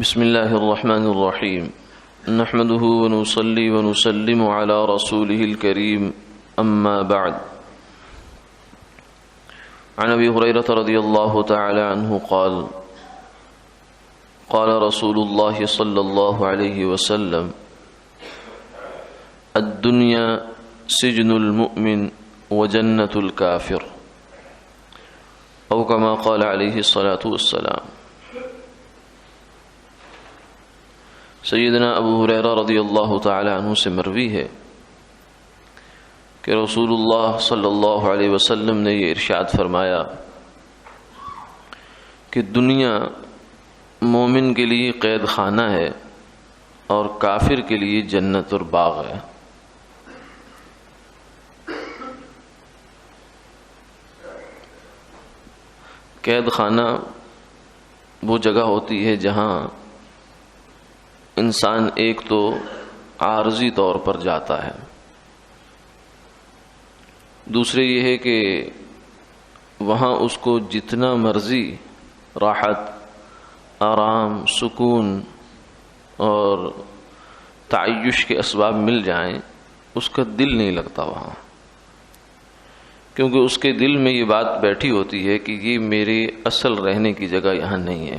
بسم الله الرحمن الرحيم نحمده ونصلي ونسلم على رسوله الكريم أما بعد عن أبي هريرة رضي الله تعالى عنه قال قال رسول الله صلى الله عليه وسلم الدنيا سجن المؤمن وجنة الكافر أو كما قال عليه الصلاة والسلام۔ سیدنا ابو ہریرہ رضی اللہ تعالی عنہ سے مروی ہے کہ رسول اللہ صلی اللہ علیہ وسلم نے یہ ارشاد فرمایا کہ دنیا مومن کے لیے قید خانہ ہے اور کافر کے لیے جنت اور باغ ہے۔ قید خانہ وہ جگہ ہوتی ہے جہاں انسان ایک تو عارضی طور پر جاتا ہے، دوسرے یہ ہے کہ وہاں اس کو جتنا مرضی راحت، آرام، سکون اور تعیش کے اسباب مل جائیں، اس کا دل نہیں لگتا وہاں، کیونکہ اس کے دل میں یہ بات بیٹھی ہوتی ہے کہ یہ میرے اصل رہنے کی جگہ یہاں نہیں ہے،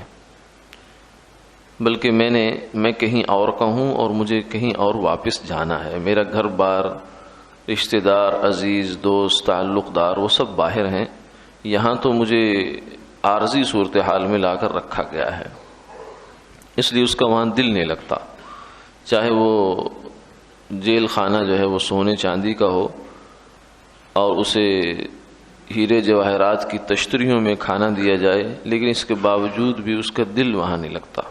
بلکہ میں کہیں اور کا ہوں اور مجھے کہیں اور واپس جانا ہے۔ میرا گھر بار، رشتہ دار، عزیز، دوست، تعلق دار وہ سب باہر ہیں، یہاں تو مجھے عارضی صورتحال میں لا کر رکھا گیا ہے، اس لیے اس کا وہاں دل نہیں لگتا، چاہے وہ جیل خانہ جو ہے وہ سونے چاندی کا ہو اور اسے ہیرے جواہرات کی تشتریوں میں کھانا دیا جائے، لیکن اس کے باوجود بھی اس کا دل وہاں نہیں لگتا۔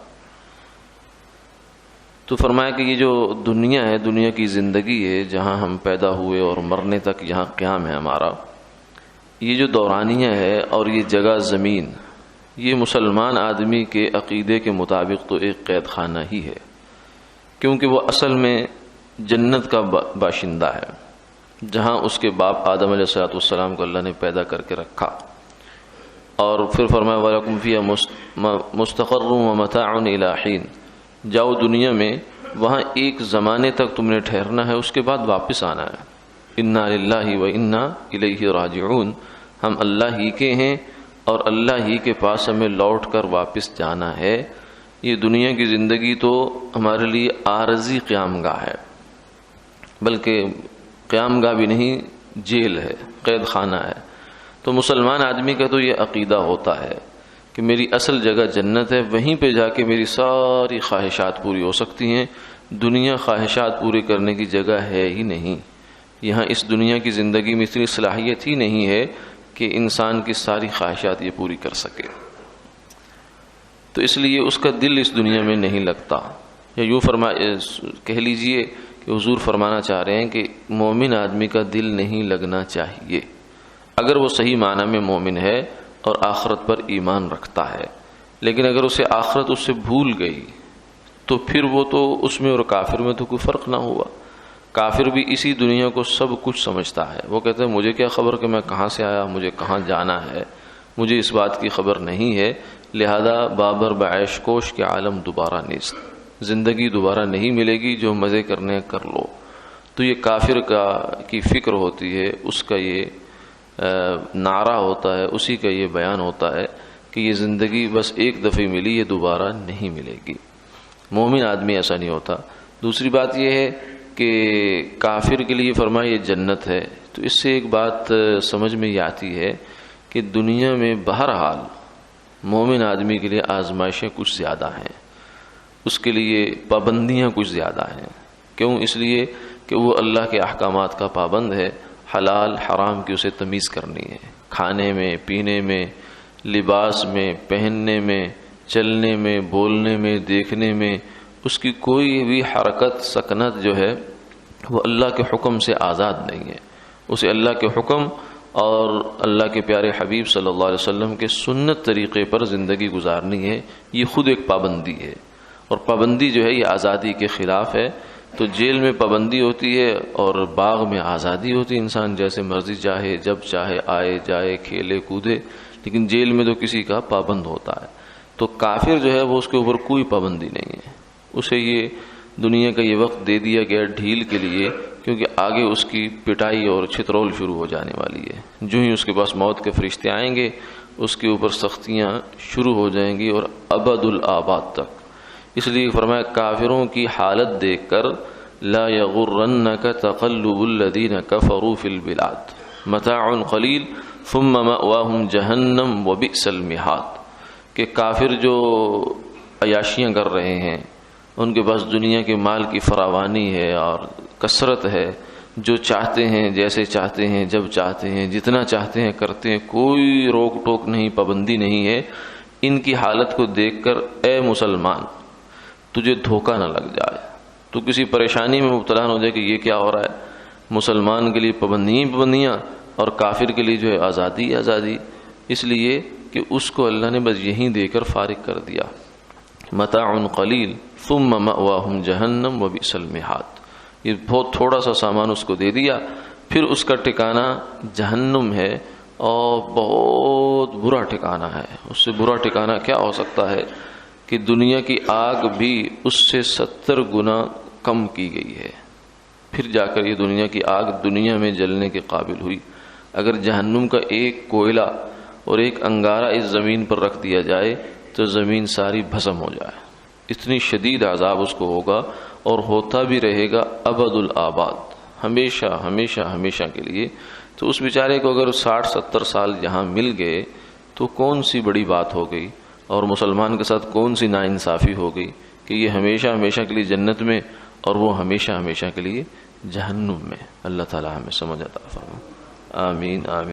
تو فرمایا کہ یہ جو دنیا ہے، دنیا کی زندگی ہے جہاں ہم پیدا ہوئے اور مرنے تک یہاں قیام ہے ہمارا، یہ جو دورانیہ ہے اور یہ جگہ زمین، یہ مسلمان آدمی کے عقیدے کے مطابق تو ایک قید خانہ ہی ہے، کیونکہ وہ اصل میں جنت کا باشندہ ہے، جہاں اس کے باپ آدم علیہ السلام کو اللہ نے پیدا کر کے رکھا، اور پھر فرمایا وَلَكُمْ فِيهَا مُسْتَقَرٌّ وَمَتَاعٌ إِلَىٰ حِينٍ، جاؤ دنیا میں، وہاں ایک زمانے تک تم نے ٹھہرنا ہے، اس کے بعد واپس آنا ہے۔ اِنَّا لِلَّهِ وَإِنَّا إِلَيْهِ راجعون، ہم اللہ ہی کے ہیں اور اللہ ہی کے پاس ہمیں لوٹ کر واپس جانا ہے۔ یہ دنیا کی زندگی تو ہمارے لیے عارضی قیام گاہ ہے، بلکہ قیام گاہ بھی نہیں، جیل ہے، قید خانہ ہے۔ تو مسلمان آدمی کا تو یہ عقیدہ ہوتا ہے کہ میری اصل جگہ جنت ہے، وہیں پہ جا کے میری ساری خواہشات پوری ہو سکتی ہیں، دنیا خواہشات پوری کرنے کی جگہ ہے ہی نہیں، یہاں اس دنیا کی زندگی میں اتنی صلاحیت ہی نہیں ہے کہ انسان کی ساری خواہشات یہ پوری کر سکے، تو اس لیے اس کا دل اس دنیا میں نہیں لگتا۔ یا یوں کہہ لیجئے کہ حضور فرمانا چاہ رہے ہیں کہ مومن آدمی کا دل نہیں لگنا چاہیے، اگر وہ صحیح معنی میں مومن ہے اور آخرت پر ایمان رکھتا ہے، لیکن اگر اسے آخرت اس سے بھول گئی تو پھر وہ تو اس میں اور کافر میں تو کوئی فرق نہ ہوا۔ کافر بھی اسی دنیا کو سب کچھ سمجھتا ہے، وہ کہتے ہیں مجھے کیا خبر کہ میں کہاں سے آیا، مجھے کہاں جانا ہے، مجھے اس بات کی خبر نہیں ہے، لہذا بابر بعیش کوش کے عالم دوبارہ نیست، زندگی دوبارہ نہیں ملے گی، جو مزے کرنے کر لو۔ تو یہ کافر کی فکر ہوتی ہے، اس کا یہ نعرہ ہوتا ہے، اسی کا یہ بیان ہوتا ہے کہ یہ زندگی بس ایک دفعہ ملی، یہ دوبارہ نہیں ملے گی۔ مومن آدمی ایسا نہیں ہوتا۔ دوسری بات یہ ہے کہ کافر کے لیے فرمایا یہ جنت ہے، تو اس سے ایک بات سمجھ میں یہ آتی ہے کہ دنیا میں بہرحال مومن آدمی کے لیے آزمائشیں کچھ زیادہ ہیں، اس کے لیے پابندیاں کچھ زیادہ ہیں۔ کیوں؟ اس لیے کہ وہ اللہ کے احکامات کا پابند ہے، حلال حرام کی اسے تمیز کرنی ہے، کھانے میں، پینے میں، لباس میں، پہننے میں، چلنے میں، بولنے میں، دیکھنے میں، اس کی کوئی بھی حرکت سکنت جو ہے وہ اللہ کے حکم سے آزاد نہیں ہے، اسے اللہ کے حکم اور اللہ کے پیارے حبیب صلی اللہ علیہ وسلم کے سنت طریقے پر زندگی گزارنی ہے، یہ خود ایک پابندی ہے، اور پابندی جو ہے یہ آزادی کے خلاف ہے۔ تو جیل میں پابندی ہوتی ہے اور باغ میں آزادی ہوتی ہے، انسان جیسے مرضی چاہے، جب چاہے آئے جائے، کھیلے کودے، لیکن جیل میں تو کسی کا پابند ہوتا ہے۔ تو کافر جو ہے وہ اس کے اوپر کوئی پابندی نہیں ہے، اسے یہ دنیا کا یہ وقت دے دیا گیا ڈھیل کے لیے، کیونکہ آگے اس کی پٹائی اور چھترول شروع ہو جانے والی ہے۔ جو ہی اس کے پاس موت کے فرشتے آئیں گے اس کے اوپر سختیاں شروع ہو جائیں گی اور ابد الآباد تک۔ اس لیے فرمایا کافروں کی حالت دیکھ کر لا یغرنک تقلب الذین کفروا فی البلاد متاع قلیل ثم مأواہم جہنم وبئس المہاد، کہ کافر جو عیاشیاں کر رہے ہیں، ان کے پاس دنیا کے مال کی فراوانی ہے اور کثرت ہے، جو چاہتے ہیں جیسے چاہتے ہیں جب چاہتے ہیں جتنا چاہتے ہیں کرتے ہیں، کوئی روک ٹوک نہیں، پابندی نہیں ہے۔ ان کی حالت کو دیکھ کر اے مسلمان تجھے دھوکہ نہ لگ جائے، تو کسی پریشانی میں مبتلا نہ ہو جائے کہ یہ کیا ہو رہا ہے، مسلمان کے لیے پابندیاں اور کافر کے لیے جو ہے آزادی آزادی، اس لیے کہ اس کو اللہ نے بس یہیں دے کر فارغ کر دیا۔ متاع قلیل ثم مأواہم جہنم وبئس المہاد، یہ بہت تھوڑا سا سامان اس کو دے دیا، پھر اس کا ٹھکانہ جہنم ہے اور بہت برا ٹھکانہ ہے۔ اس سے برا ٹھکانہ کیا ہو سکتا ہے کہ دنیا کی آگ بھی اس سے 70 گنا کم کی گئی ہے، پھر جا کر یہ دنیا کی آگ دنیا میں جلنے کے قابل ہوئی۔ اگر جہنم کا ایک کوئلہ اور ایک انگارہ اس زمین پر رکھ دیا جائے تو زمین ساری بھسم ہو جائے، اتنی شدید عذاب اس کو ہوگا، اور ہوتا بھی رہے گا ابد الآباد، ہمیشہ ہمیشہ ہمیشہ کے لیے۔ تو اس بیچارے کو اگر 60-70 سال یہاں مل گئے تو کون سی بڑی بات ہو گئی، اور مسلمان کے ساتھ کون سی ناانصافی ہو گئی کہ یہ ہمیشہ ہمیشہ کے لیے جنت میں اور وہ ہمیشہ ہمیشہ کے لیے جہنم میں۔ اللہ تعالی ہمیں سمجھ عطا فرمائے، آمین آمین۔